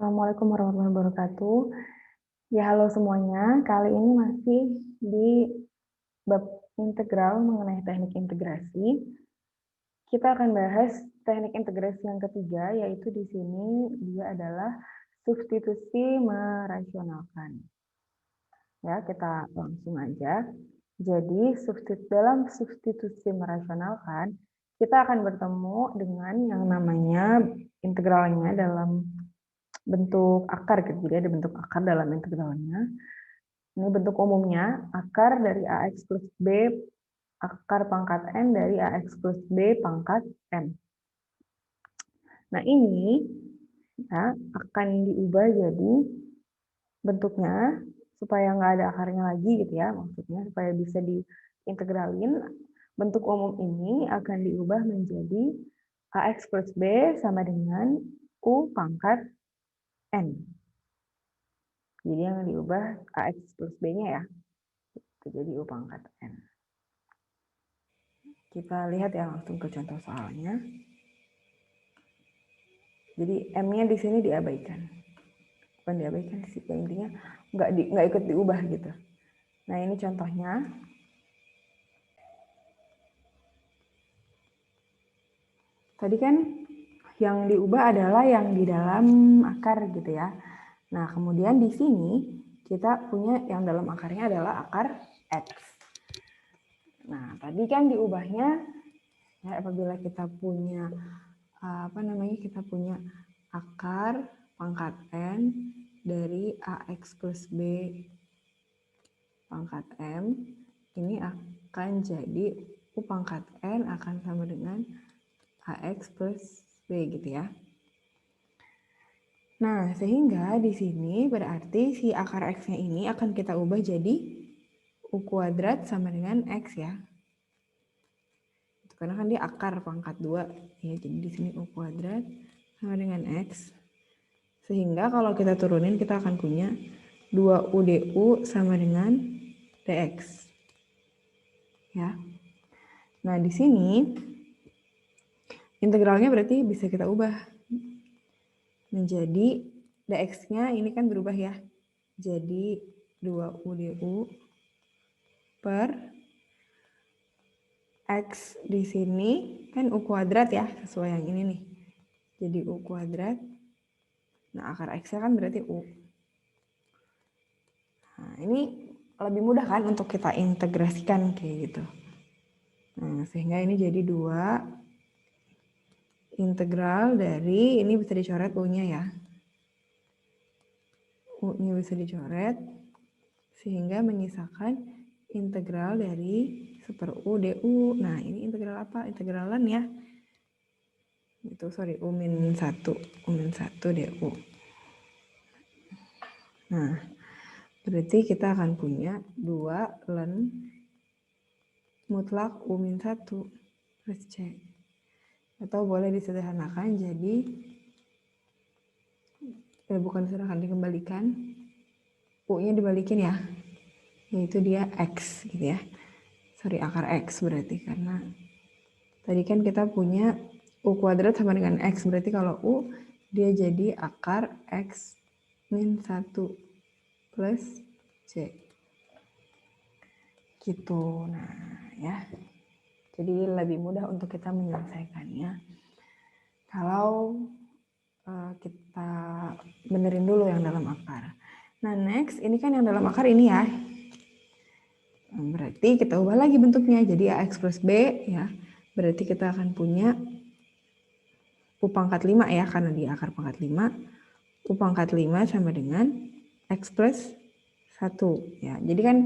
Assalamualaikum warahmatullahi wabarakatuh. Ya, halo semuanya. Kali ini masih di bab integral mengenai teknik integrasi. Kita akan bahas teknik integrasi yang ketiga, yaitu di sini dia adalah substitusi merasionalkan. Ya, kita langsung aja. Jadi, dalam substitusi merasionalkan, kita akan bertemu dengan yang namanya integralnya dalam bentuk akar gitu. Jadi ada bentuk akar dalam integralnya. Ini bentuk umumnya, akar dari AX plus B, akar pangkat N dari AX plus B pangkat M. Nah ini ya, akan diubah jadi bentuknya, supaya nggak ada akarnya lagi gitu ya, maksudnya supaya bisa diintegralin, bentuk umum ini akan diubah menjadi AX plus B sama dengan U pangkat N. Jadi yang diubah AX plus B-nya ya, jadi U pangkat N. Kita lihat ya langsung ke contoh soalnya. Jadi M-nya di sini diabaikan. Bukan diabaikan sih, intinya nggak ikut diubah gitu. Nah ini contohnya. Tadi kan yang diubah adalah yang di dalam akar gitu ya. Nah kemudian di sini kita punya yang dalam akarnya adalah akar X. Nah tadi kan diubahnya ya, apabila kita punya kita punya akar pangkat N dari AX plus B pangkat M, ini akan jadi U pangkat N akan sama dengan AX plus B gitu ya. Nah, sehingga di sini berarti si akar X-nya ini akan kita ubah jadi U kuadrat sama dengan X ya. Karena kan dia akar pangkat 2 ya, jadi di sini U kuadrat sama dengan X. Sehingga kalau kita turunin kita akan punya 2U DU sama dengan DX. Ya. Nah, di sini integralnya berarti bisa kita ubah menjadi dx-nya ini kan berubah ya. Jadi 2U DU per X di sini kan U kuadrat ya, sesuai yang ini nih. Jadi U kuadrat. Nah, akar X-nya kan berarti U. Nah, ini lebih mudah kan untuk kita integrasikan kayak gitu. Nah, sehingga ini jadi 2 integral dari, ini bisa dicoret U-nya ya. U-nya bisa dicoret, sehingga menyisakan integral dari super U DU. Nah, ini integral apa? Integralan ya. Itu sorry, U-1. U-1 DU. Nah, berarti kita akan punya 2 ln mutlak U-1 plus C. Atau boleh disederhanakan jadi, bukan disederhanakan, dikembalikan. U-nya dibalikin ya, yaitu dia X gitu ya. Sorry, akar X berarti, karena tadi kan kita punya U kuadrat sama dengan X, berarti kalau U dia jadi akar X min 1 plus C. Gitu, nah ya. Jadi lebih mudah untuk kita menyelesaikannya kalau kita benerin dulu yang dalam akar. Nah next, ini kan yang dalam akar ini ya. Berarti kita ubah lagi bentuknya jadi AX plus B ya. Berarti kita akan punya U pangkat 5 ya, karena di akar pangkat 5. U pangkat 5 sama dengan X plus 1 ya. Jadi kan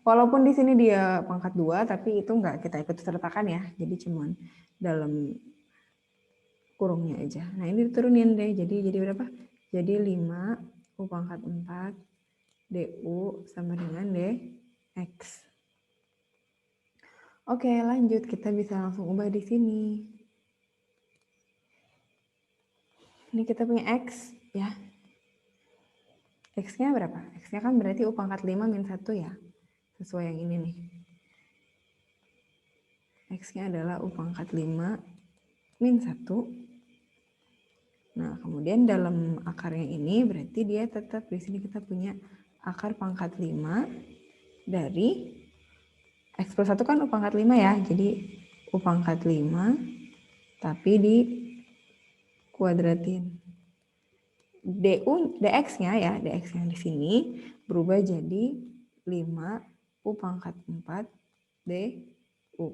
walaupun di sini dia pangkat 2 tapi itu enggak kita ikut sertakan ya. Jadi cuman dalam kurungnya aja. Nah, ini diturunin deh. Jadi berapa? Jadi 5 U pangkat 4 DU sama dengan DX. Oke, lanjut. Kita bisa langsung ubah di sini. Ini kita punya X ya. X-nya berapa? X-nya kan berarti U pangkat 5 min 1 ya. Sesuai yang ini nih. X-nya adalah U pangkat 5 min 1. Nah, kemudian dalam akarnya ini berarti dia tetap di sini kita punya akar pangkat 5 dari X plus 1 kan U pangkat 5 ya. Jadi U pangkat 5 tapi di kuadratin. dx-nya ya, dx yang di sini berubah jadi 5 U pangkat 4 du.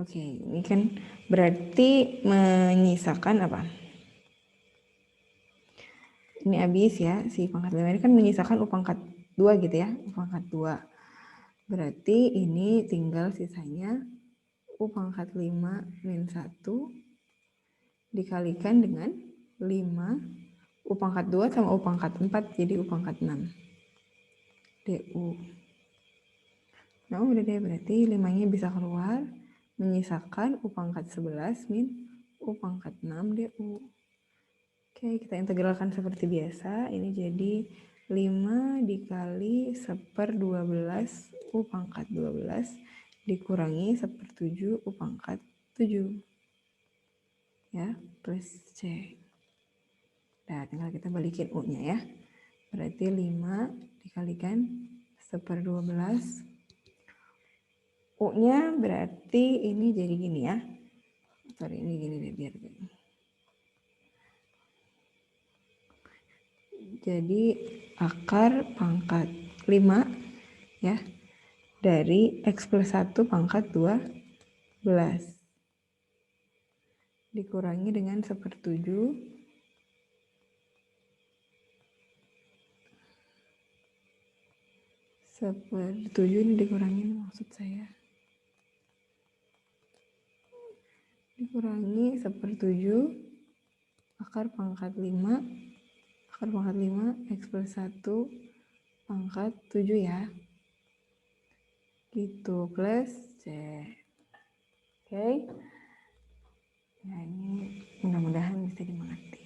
Oke, ini kan berarti menyisakan apa? Ini habis ya, si pangkat 5 ini kan menyisakan U pangkat 2 gitu ya, U pangkat 2. Berarti ini tinggal sisanya U pangkat 5 min 1 dikalikan dengan 5 U pangkat 2 sama U pangkat 4 jadi U pangkat 6 du. Nah udah deh, berarti 5-nya bisa keluar, menyisakan U pangkat 11 min U pangkat 6 du. Oke, kita integralkan seperti biasa. Ini jadi 5 dikali 1/12 U pangkat 12 dikurangi 1/7 U pangkat 7. Ya, plus C. Nah, tinggal kita balikin U-nya ya. Berarti 5 dikalikan 1/12. U-nya berarti ini jadi gini ya. Sorry, ini gini deh biar gini. Jadi akar pangkat 5 ya dari X plus 1 pangkat 12 dikurangi dengan 1/7 ini dikurangi, maksud saya dikurangi 1/7 akar pangkat 5 X plus 1 pangkat 7 ya gitu plus C. Oke. Nah ini mudah-mudahan bisa dimengerti.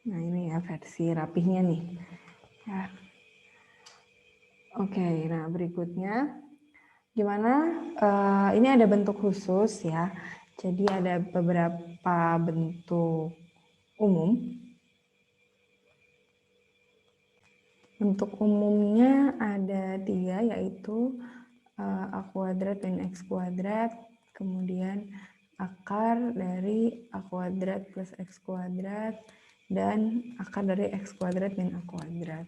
Nah ini ya versi rapihnya nih ya. Oke, nah berikutnya gimana, ini ada bentuk khusus ya, jadi ada beberapa bentuk umum. Bentuk umumnya ada 3, yaitu A kuadrat dan X kuadrat, kemudian akar dari A kuadrat plus X kuadrat, dan akar dari X kuadrat min A kuadrat.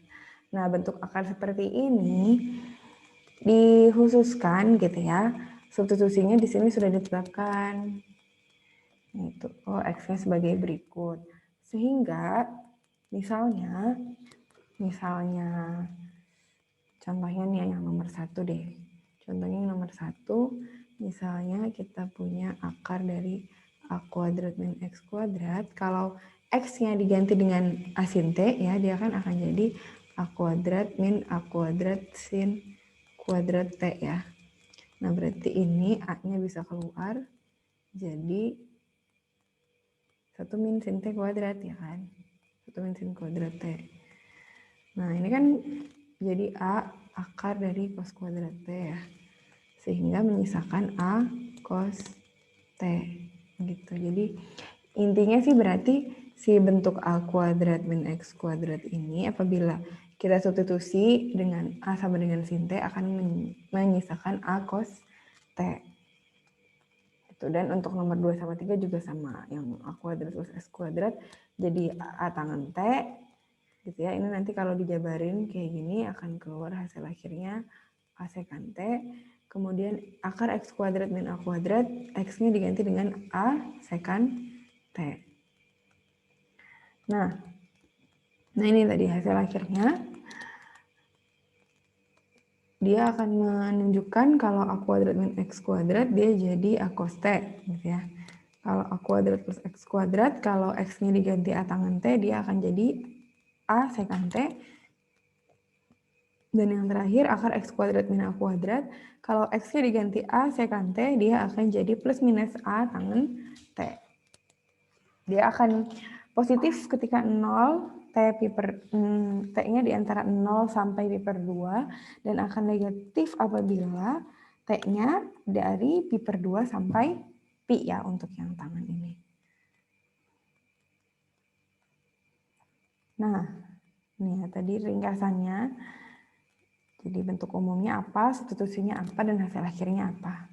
Nah, bentuk akar seperti ini dikhususkan gitu ya, substitusinya di sini sudah ditetapkan, yaitu X-nya sebagai berikut. Sehingga misalnya contohnya nih yang nomor 1 deh. Contohnya yang nomor 1, misalnya kita punya akar dari A kuadrat min X kuadrat. Kalau X-nya diganti dengan A sin T ya, dia kan akan jadi A kuadrat min A kuadrat sin kuadrat T ya. Nah berarti ini A-nya bisa keluar jadi 1 min sin T kuadrat ya kan. 1 min sin kuadrat T. Nah ini kan jadi A akar dari cos kuadrat T ya. Sehingga menyisakan A cos T gitu. Jadi intinya sih berarti si bentuk A kuadrat min X kuadrat ini apabila kita substitusi dengan A sama dengan sin T akan menyisakan A cos T. Itu. Dan untuk nomor 2 sama 3 juga sama. Yang A kuadrat plus X kuadrat jadi A tangan T gitu ya. Ini nanti kalau dijabarin kayak gini akan keluar hasil akhirnya A sekan T. Kemudian akar X kuadrat min A kuadrat, X-nya diganti dengan A sekan T. Nah ini tadi hasil akhirnya. Dia akan menunjukkan kalau A kuadrat min X kuadrat dia jadi A cos T gitu ya. Kalau A kuadrat plus X kuadrat, kalau X-nya diganti A tangan T, dia akan jadi A sekan T. Dan yang terakhir, akar X kuadrat min A kuadrat, kalau X-nya diganti A sekan T, dia akan jadi plus minus A tangan T. Dia akan positif ketika 0, T-nya di antara 0 sampai pi per 2, dan akan negatif apabila T-nya dari pi per 2 sampai pi ya untuk yang tangan ini. Nah, ini ya tadi ringkasannya. Jadi bentuk umumnya apa, substitusinya apa, dan hasil akhirnya apa.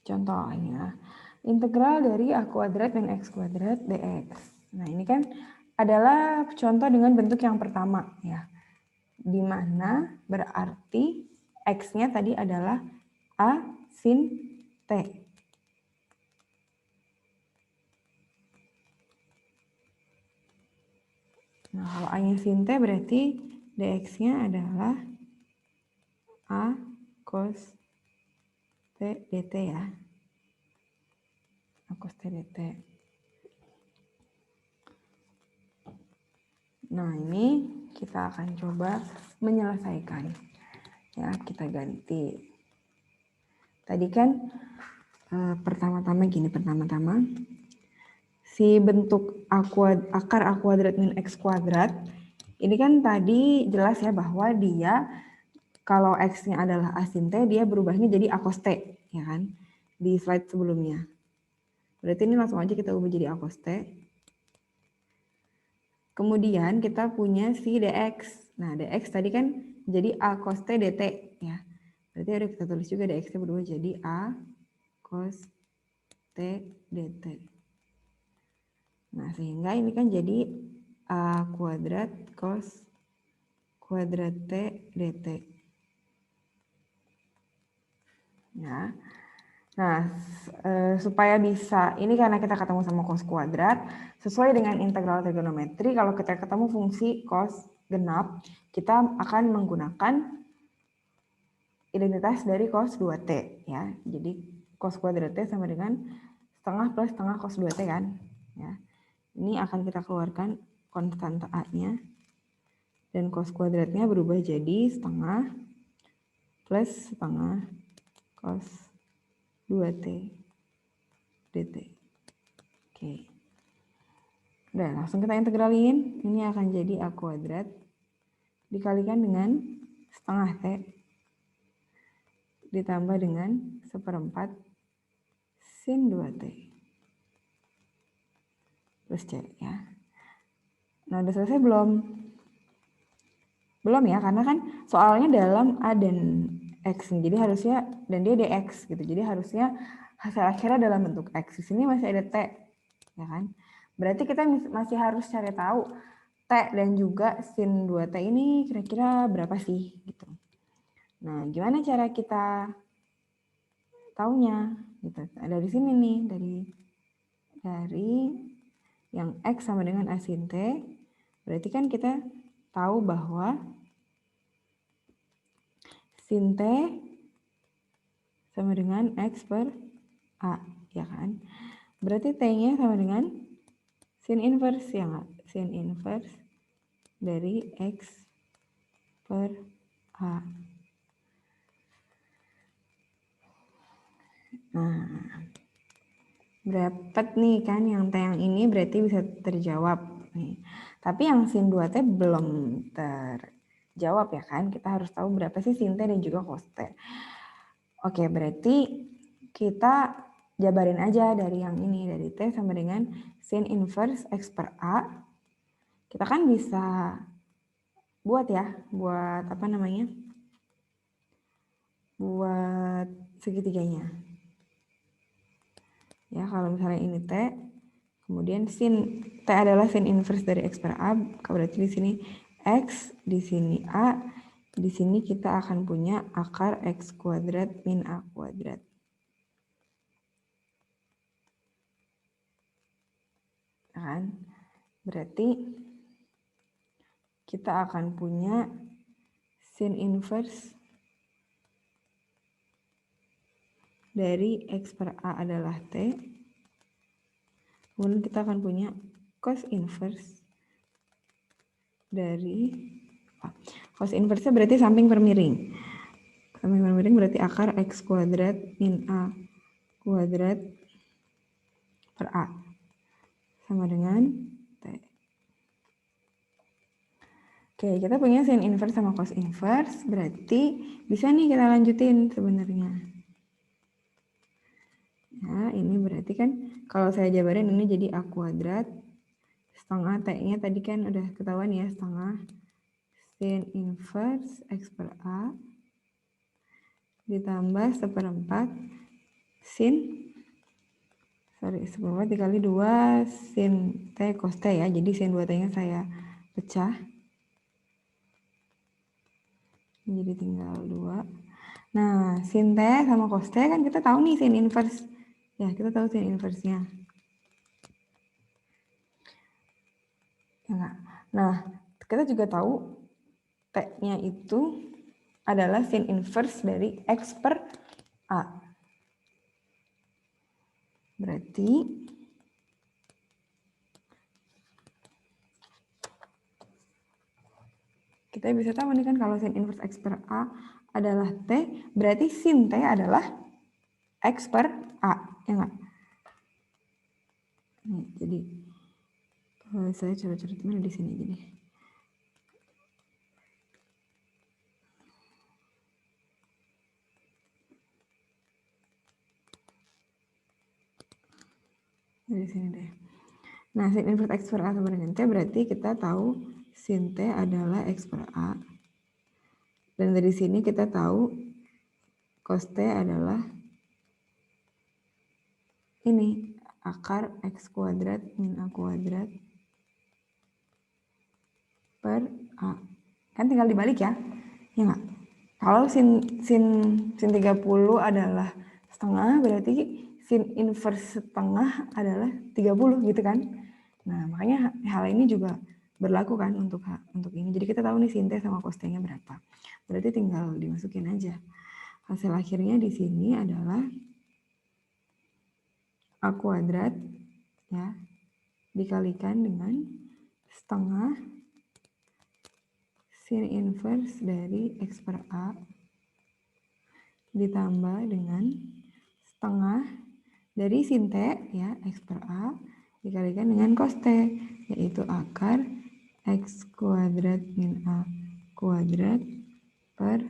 Contohnya, integral dari a kuadrat dan x kuadrat dx. Nah, ini kan adalah contoh dengan bentuk yang pertama ya. Di mana berarti x-nya tadi adalah a sin t. Nah, kalau a-nya sin t berarti dx-nya adalah a cos t dt ya. A cos t dt. Nah, ini kita akan coba menyelesaikan. Ya, kita ganti. Tadi kan pertama-tama si bentuk akar a kuadrat min x kuadrat ini kan tadi jelas ya bahwa dia kalau x-nya adalah a sin t, dia berubahnya jadi a cos t, ya kan? Di slide sebelumnya. Berarti ini langsung aja kita ubah jadi a cos t. Kemudian kita punya si dx. Nah, dx tadi kan jadi a cos t dt ya. Berarti ada kita tulis juga dx-nya berubah jadi a cos t dt. Nah, sehingga ini kan jadi a kuadrat cos kuadrat t dt. Ya. Nah, supaya bisa, ini karena kita ketemu sama cos kuadrat, sesuai dengan integral trigonometri, kalau kita ketemu fungsi cos genap, kita akan menggunakan identitas dari cos 2t ya. Jadi cos kuadrat t sama dengan setengah plus setengah cos 2t kan. Ya. Ini akan kita keluarkan konstanta a-nya. Dan cos kuadratnya berubah jadi setengah plus setengah cos 2t dt. Oke. Udah, langsung kita integralin. Ini akan jadi a kuadrat dikalikan dengan setengah t ditambah dengan 1/4 sin 2t plus c ya. Nah, udah selesai belum? Belum ya, karena kan soalnya dalam a dan x, jadi harusnya, dan dia dx gitu, jadi harusnya hasil akhirnya dalam bentuk x. Di sini masih ada t, ya kan? Berarti kita masih harus cari tahu t dan juga sin 2t ini kira-kira berapa sih gitu. Nah, gimana cara kita taunya gitu? Dari sini nih, dari yang x sama dengan a sin t, berarti kan kita tahu bahwa sin t sama dengan x per a, ya kan? Berarti t-nya sama dengan sin inverse ya nggak? Sin inverse dari x per a. Nah, berapa nih kan yang T yang ini berarti bisa terjawab nih. Tapi yang sin 2T belum terjawab ya kan. Kita harus tahu berapa sih sin T dan juga cos T. Oke, berarti kita jabarin aja dari yang ini, dari T sama dengan sin inverse X per A. Kita kan bisa buat apa namanya? Buat segitiganya. Ya, kalau misalnya ini T, kemudian sin T adalah sin inverse dari X per A, berarti di sini X, di sini A, di sini kita akan punya akar X kuadrat min A kuadrat. Kan? Berarti kita akan punya sin inverse dari X per A adalah T. Kemudian kita akan punya cos inverse dari cos inverse berarti samping per miring. Samping per miring berarti akar X kuadrat min A kuadrat per A sama dengan T. Oke, kita punya sin inverse sama cos inverse, berarti bisa nih kita lanjutin sebenarnya. Ya, ini berarti kan kalau saya jabarin ini jadi A kuadrat, setengah T-nya tadi kan udah ketahuan ya, setengah sin inverse X per A ditambah seperempat seperempat dikali 2 sin T cos T ya, jadi sin 2T-nya saya pecah. Jadi tinggal 2. Nah, sin T sama cos T kan kita tahu nih sin inverse. Ya, kita tahu sin inverse-nya. Ya enggak? Nah, kita juga tahu T-nya itu adalah sin inverse dari X per A. Berarti kita bisa tahu nih kan kalau sin inverse X per A adalah T, berarti sin T adalah X per A. Ya enggak? Nih, jadi saya coret-coret mana di sini jadi. Dari sini deh. Nah, sin inverse X per A sama dengan T berarti kita tahu sin T adalah X per A. Dan dari sini kita tahu cos T adalah ini, akar X kuadrat min A kuadrat per A. Kan tinggal dibalik ya? Ya nggak? Kalau sin 30 adalah setengah, berarti sin inverse setengah adalah 30 gitu kan? Nah, makanya hal ini juga berlaku kan untuk ini. Jadi kita tahu nih sin T sama cos T-nya berapa. Berarti tinggal dimasukin aja. Hasil akhirnya di sini adalah A kuadrat ya dikalikan dengan setengah sin inverse dari X per A ditambah dengan setengah dari sin T ya X per A dikalikan dengan cos T, yaitu akar X kuadrat min A kuadrat per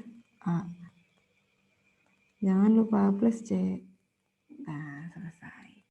A. Jangan lupa plus C. Nah, selesai.